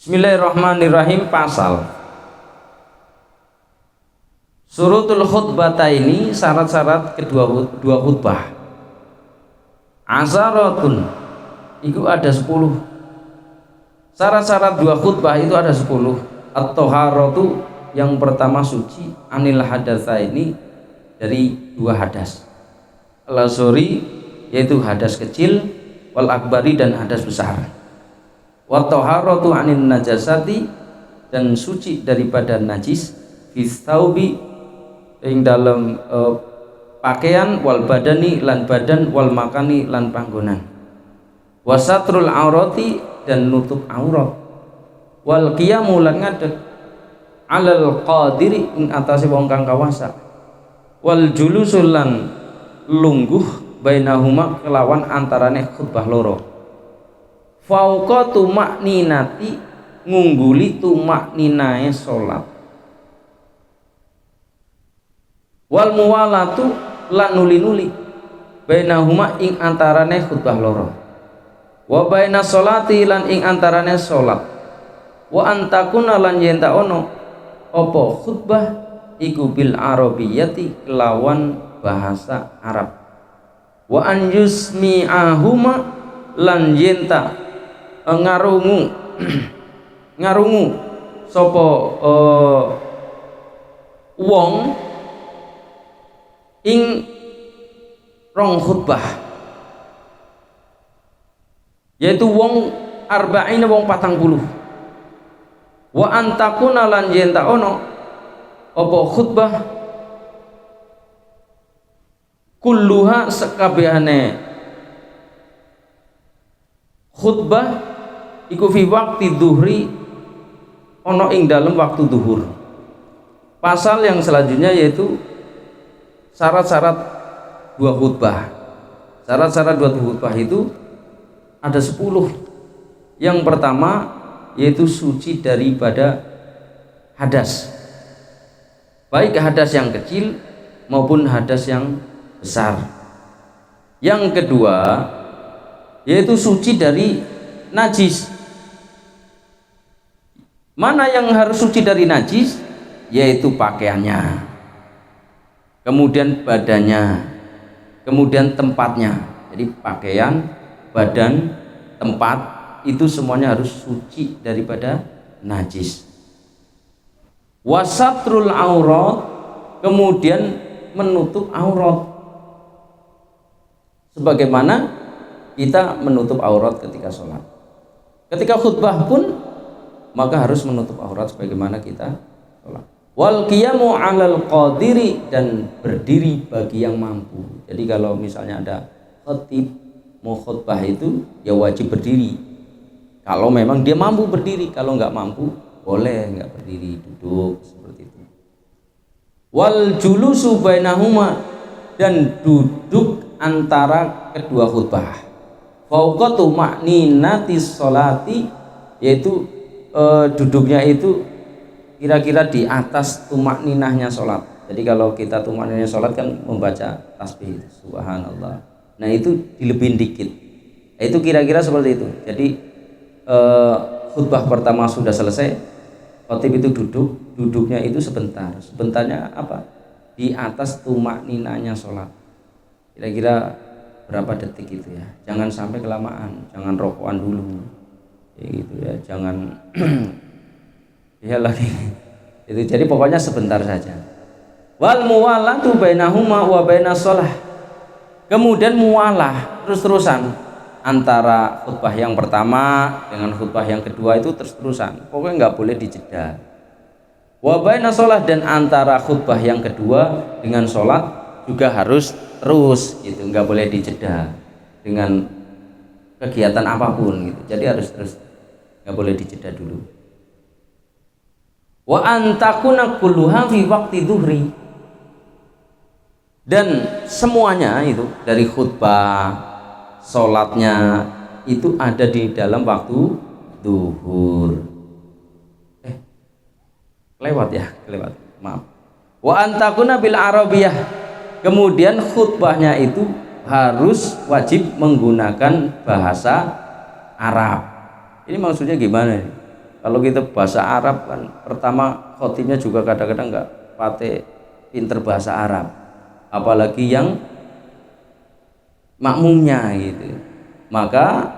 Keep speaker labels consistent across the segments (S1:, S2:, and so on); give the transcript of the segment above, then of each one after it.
S1: Bismillahirrahmanirrahim. Pasal Surutul khutbata ini syarat-syarat dua khutbah. Asaratun itu ada 10. Syarat-syarat dua khutbah itu ada 10. At-toharatu yang pertama suci, anil hadatsa ini dari dua hadas. Al-asghari yaitu hadas kecil, wal akbari dan hadas besar. Wa taharatu anin najasati dan suci daripada najis, fis thawbi ing dalam pakaian, wal badani lan badan, wal makani lan panggonan, wasatrul aurati dan nutup aurat, wal qiyamu lan ngadeg alal qadiri ing atase wong kang kawasa, wal julusul lan lungguh bainahuma kelawan antarane khutbah loro. Fauqa tumakninati ngungguli tumakninae salat, wal muwalatu lan nuli-nuli bainahuma ing antarane khutbah loro, wa baina sholati lan ing antarane salat, wa antakuna lan yen ta ono apa khutbah iku bil arabiyyati kelawan bahasa Arab, wa an yusmi'ahuma lan yen ta ngarungu sapa wong ing rong khutbah, yaitu wong arba'ina wong 40. Wa antakuna lan yen ta ono apa khutbah kulluha sekabehane khutbah iku fi waqti dhuhri ono ing dalam waktu duhur. Pasal yang selanjutnya yaitu syarat-syarat dua khutbah. Syarat-syarat dua khutbah itu ada 10. Yang pertama yaitu suci daripada hadas, baik hadas yang kecil maupun hadas yang besar. Yang kedua yaitu suci dari najis. Mana yang harus suci dari najis? Yaitu pakaiannya, kemudian badannya, kemudian tempatnya. Jadi pakaian, badan, tempat itu semuanya harus suci daripada najis. Wasatrul aurat, kemudian menutup aurat, sebagaimana kita menutup aurat ketika sholat. Ketika khutbah pun maka harus menutup aurat sebagaimana kita sholat. Wal qiyamu alal qadiri, dan berdiri bagi yang mampu. Jadi kalau misalnya ada khatib mau khutbah itu ya wajib berdiri. Kalau memang dia mampu berdiri, kalau nggak mampu boleh nggak berdiri, duduk seperti itu. Wal julusu bainahuma, dan duduk antara kedua khutbah. Fauqatu ma'ninatis sholati, yaitu duduknya itu kira-kira di atas tumakninahnya sholat. Jadi kalau kita tumakninahnya sholat kan membaca tasbih subhanallah, nah itu dilebihin dikit, itu kira-kira seperti itu. Jadi khutbah pertama sudah selesai, khatib itu duduknya itu sebentarnya apa, di atas tumakninahnya sholat, kira-kira berapa detik itu ya, jangan sampai kelamaan, jangan rokokan dulu gitu ya, jangan ya lagi itu. Jadi pokoknya sebentar saja. Wal muwalatu bainahuma wa bainas shalah, kemudian muwalah terus-terusan antara khutbah yang pertama dengan khutbah yang kedua itu terus-terusan, pokoknya nggak boleh dijeda. Wa bainas shalah, dan antara khutbah yang kedua dengan sholat juga harus terus gitu, nggak boleh dijeda dengan kegiatan apapun gitu. Jadi harus terus, nggak boleh dijeda dulu. Wa antakuna kulluha fi waqti dhuhri, dan semuanya itu dari khutbah, sholatnya itu ada di dalam waktu duhur. Kelewat, maaf. Wa antakuna bil arabiyah, kemudian khutbahnya itu harus wajib menggunakan bahasa Arab. Ini maksudnya gimana? Kalau kita bahasa Arab kan pertama khotibnya juga kadang-kadang nggak pakai pinter bahasa Arab, apalagi yang makmumnya gitu. Maka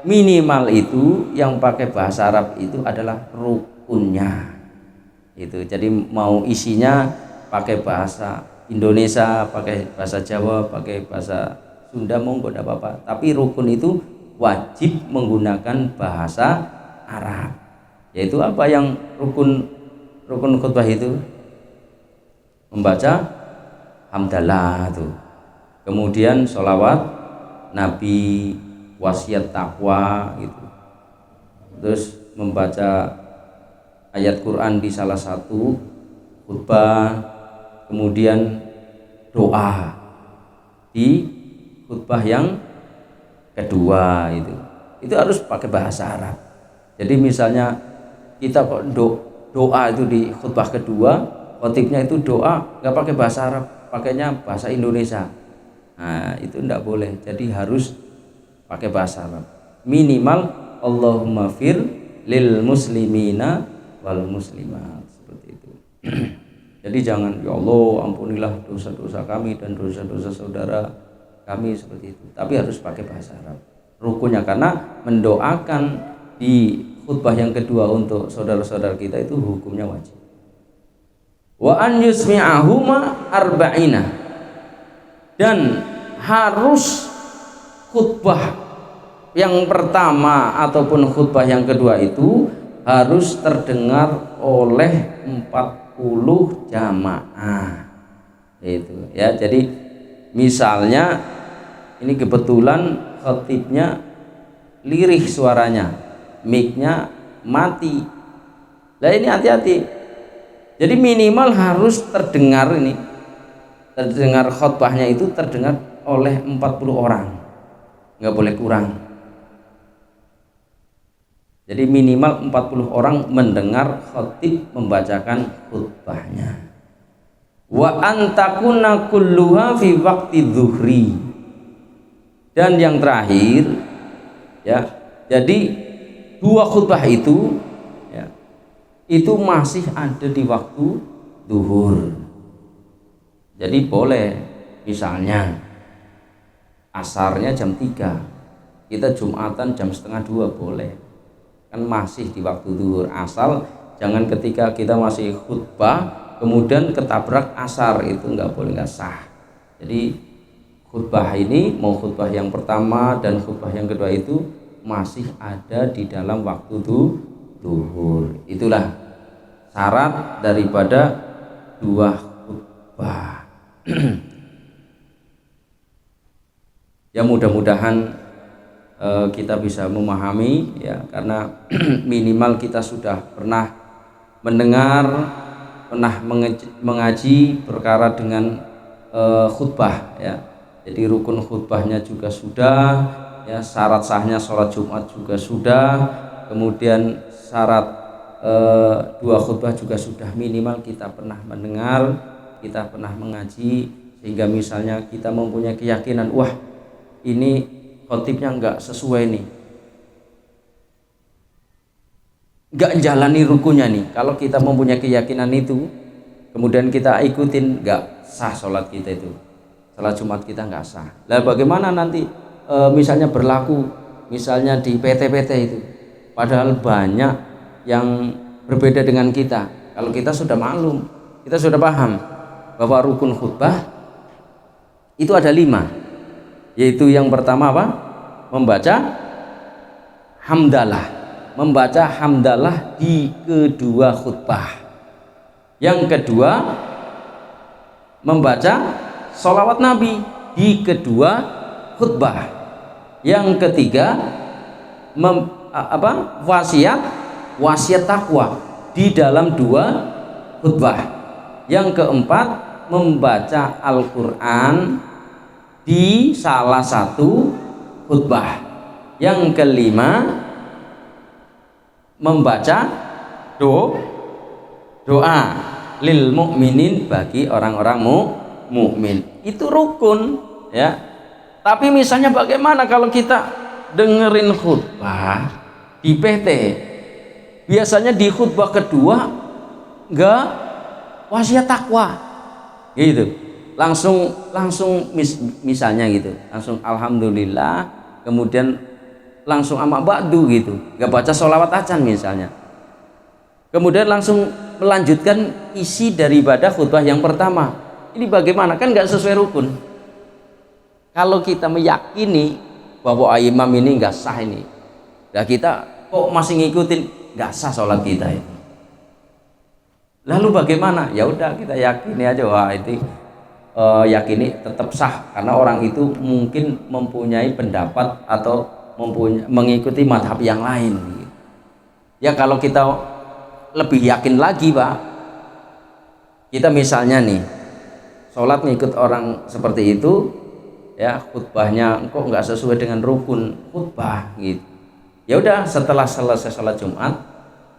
S1: minimal itu yang pakai bahasa Arab itu adalah rukunnya itu. Jadi mau isinya pakai bahasa Indonesia, pakai bahasa Jawa, pakai bahasa Sunda, monggo tidak apa-apa, tapi rukun itu wajib menggunakan bahasa Arab. Yaitu apa yang rukun khutbah itu? Membaca hamdalah tuh, kemudian sholawat Nabi, wasiat takwa gitu, terus membaca ayat Quran di salah satu khutbah, kemudian doa di khutbah yang kedua itu harus pakai bahasa Arab. Jadi misalnya kita kok doa itu di khutbah kedua, khotibnya itu doa nggak pakai bahasa Arab, pakainya bahasa Indonesia, nah itu tidak boleh. Jadi harus pakai bahasa Arab. Minimal Allahumma fir lil muslimina wal muslimat, seperti itu. Jadi jangan ya Allah ampunilah dosa-dosa kami dan dosa-dosa saudara kami, seperti itu, tapi harus pakai bahasa Arab rukunnya, karena mendoakan di khutbah yang kedua untuk saudara-saudara kita itu hukumnya wajib. Wa an yusmi'ahuma arba'ina, dan harus khutbah yang pertama ataupun khutbah yang kedua itu harus terdengar oleh 40 jamaah itu ya. Jadi misalnya ini kebetulan khatibnya lirih suaranya, mic-nya mati, lah ini hati-hati. Jadi minimal harus terdengar khutbahnya itu terdengar oleh 40 orang, nggak boleh kurang. Jadi minimal 40 orang mendengar khatib membacakan khutbahnya. Wa antakuna kulluha fi waqti zuhri, dan yang terakhir ya, jadi dua khutbah itu ya, itu masih ada di waktu zuhur. Jadi boleh misalnya asarnya jam 3, kita Jumatan jam setengah 2 boleh, kan masih di waktu zuhur. Asal jangan ketika kita masih khutbah kemudian ketabrak asar, itu nggak boleh, nggak sah. Jadi khutbah ini, mau khutbah yang pertama dan khutbah yang kedua itu masih ada di dalam waktu zuhur. Itulah syarat daripada dua khutbah. Ya mudah-mudahan kita bisa memahami ya, karena minimal kita sudah pernah mendengar, pernah mengaji perkara dengan khutbah ya. Jadi rukun khutbahnya juga sudah ya, syarat sahnya sholat Jumat juga sudah, kemudian syarat dua khutbah juga sudah. Minimal kita pernah mendengar, kita pernah mengaji, sehingga misalnya kita mempunyai keyakinan, wah ini khotibnya nggak sesuai nih, nggak jalani rukunnya nih. Kalau kita mempunyai keyakinan itu kemudian kita ikutin, nggak sah sholat kita itu, sholat Jumat kita nggak sah. Lah bagaimana nanti misalnya berlaku misalnya di PT-PT itu, padahal banyak yang berbeda dengan kita. Kalau kita sudah maklum, kita sudah paham bahwa rukun khutbah itu ada 5, yaitu yang pertama apa? Membaca hamdalah di kedua khutbah. Yang kedua membaca sholawat Nabi di kedua khutbah. Yang ketiga wasiat takwa di dalam 2 khutbah. Yang keempat membaca Al-Quran di salah satu khutbah. Yang kelima membaca doa lil mukminin, bagi orang-orang mukmin. Itu rukun ya. Tapi misalnya bagaimana kalau kita dengerin khutbah di PT biasanya di khutbah kedua enggak wasiat takwa gitu, langsung misalnya gitu, langsung alhamdulillah, kemudian langsung amma ba'du gitu, enggak baca sholawat acan misalnya, kemudian langsung melanjutkan isi daripada khutbah yang pertama. Ini bagaimana? Kan enggak sesuai rukun. Kalau kita meyakini bahwa imam ini enggak sah ini, nah kita kok masih ngikutin, enggak sah sholat kita itu. Lalu bagaimana? Ya udah kita yakini aja, wah itu yakini tetap sah karena orang itu mungkin mempunyai pendapat atau mengikuti madhab yang lain. Ya kalau kita lebih yakin lagi Pak, kita misalnya nih sholat ngikut orang seperti itu, ya khutbahnya kok nggak sesuai dengan rukun khutbah gitu. Ya udah setelah selesai sholat Jumat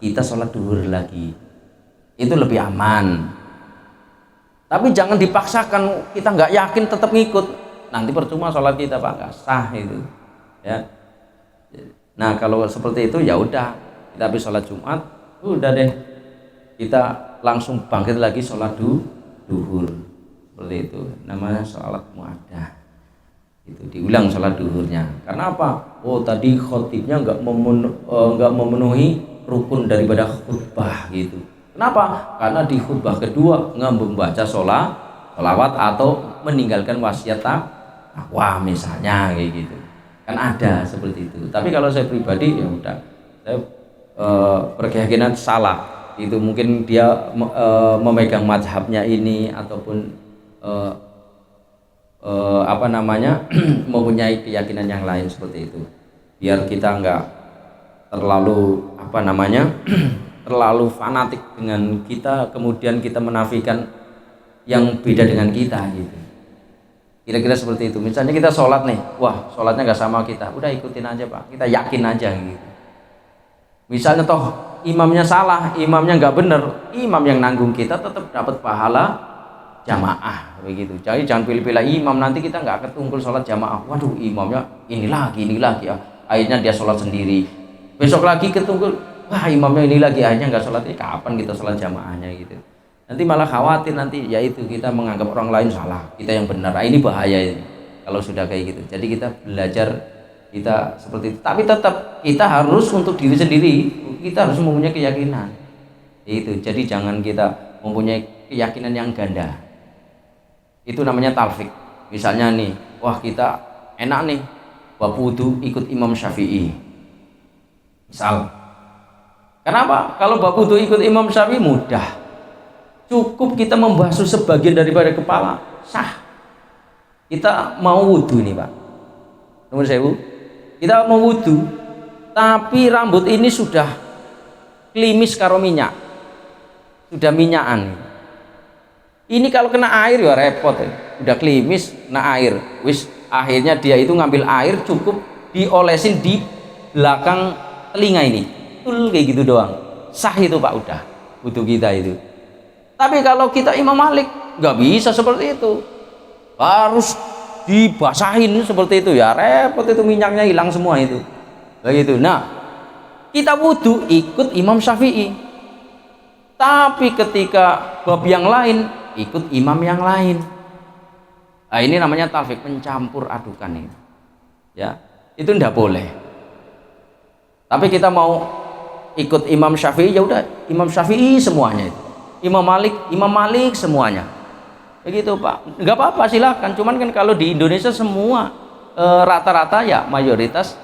S1: kita sholat duhur lagi. Itu lebih aman. Tapi jangan dipaksakan, kita nggak yakin tetap ngikut, nanti percuma sholat kita Pak, nggak sah itu ya. Nah kalau seperti itu ya udah, kita habis sholat Jumat udah deh kita langsung bangkit lagi sholat duhur, seperti itu namanya sholat muadah. Itu diulang sholat duhurnya. Karena apa? Oh tadi khotibnya nggak memenuhi rukun daripada khutbah gitu. Kenapa? Karena di khutbah kedua nggak membaca sholawat atau meninggalkan wasiat takwa misalnya kayak gitu. Kan ada seperti itu. Tapi kalau saya pribadi ya udah, saya berkeyakinan salah. Itu mungkin dia memegang mazhabnya ini ataupun mempunyai keyakinan yang lain seperti itu. Biar kita nggak terlalu terlalu fanatik dengan kita, kemudian kita menafikan yang beda dengan kita gitu. Kira-kira seperti itu. Misalnya kita sholat nih, wah sholatnya nggak sama kita, udah ikutin aja Pak, kita yakin aja gitu. Misalnya toh imamnya salah, imamnya nggak bener, imam yang nanggung kita tetap dapat pahala jamaah begitu. Jadi jangan pilih-pilih imam, nanti kita nggak ketungkul sholat jamaah. Waduh imamnya ini lagi ya. Akhirnya dia sholat sendiri. Besok lagi ketungkul, wah imamnya ini lagi, akhirnya nggak sholat. Kapan kita sholat jamaahnya gitu? Nanti malah khawatir nanti yaitu kita menganggap orang lain salah, kita yang benar. Ini bahaya ini kalau sudah kayak gitu. Jadi kita belajar kita seperti itu. Tapi tetap kita harus untuk diri sendiri, kita harus mempunyai keyakinan. Itu. Jadi jangan kita mempunyai keyakinan yang ganda. Itu namanya talfik. Misalnya nih, wah kita enak nih bab wudu ikut Imam Syafi'i. Misal. Kenapa? Kalau bab wudu ikut Imam Syafi'i mudah. Cukup kita membasuh sebagian daripada kepala, sah. Kita mau wudu nih Pak. Nomor 1000. Kita mau wudu, tapi rambut ini sudah klimis karo minyak. Sudah minyakan. Ini kalau kena air ya repot ya. Udah klimis, kena air. Wis akhirnya dia itu ngambil air cukup diolesin di belakang telinga ini. Tul kayak gitu doang. Sah itu Pak udah wudu kita itu. Tapi kalau kita Imam Malik nggak bisa seperti itu. Harus dibasahin seperti itu ya repot, itu minyaknya hilang semua itu. Begitu. Nah, kita wudu ikut Imam Syafi'i. Tapi ketika bab yang lain ikut imam yang lain. Nah, ini namanya talfik, mencampur adukan itu. Ya, itu ndak boleh. Tapi kita mau ikut Imam Syafi'i ya udah Imam Syafi'i semuanya itu. Imam Malik semuanya. Begitu Pak. Enggak apa-apa silakan. Cuman kan kalau di Indonesia semua rata-rata ya mayoritas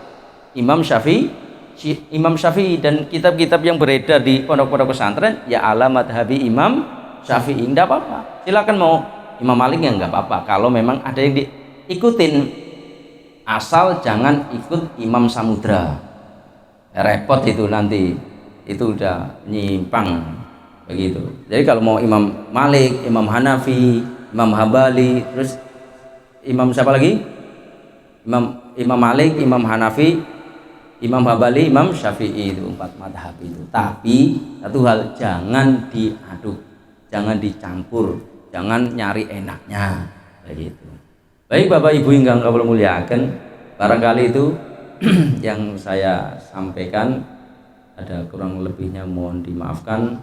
S1: Imam Syafi'i dan kitab-kitab yang beredar di pondok-pondok pesantren ya ala madhabi Imam Syafi'i. Enggak apa-apa. Silakan mau Imam Malik ya enggak apa-apa. Kalau memang ada yang diikutin, asal jangan ikut Imam Samudra. Ya, repot itu nanti. Itu udah nyimpang. Begitu. Jadi kalau mau Imam Malik, Imam Hanafi, Imam Hambali, terus Imam siapa lagi? Imam Malik, Imam Hanafi, Imam Hambali, Imam Syafi'i, itu 4 madhab itu. Tapi satu hal, jangan diaduk, jangan dicampur, jangan nyari enaknya. Begitu. Baik Bapak Ibu yang kami muliakan, barangkali itu yang saya sampaikan ada kurang lebihnya mohon dimaafkan.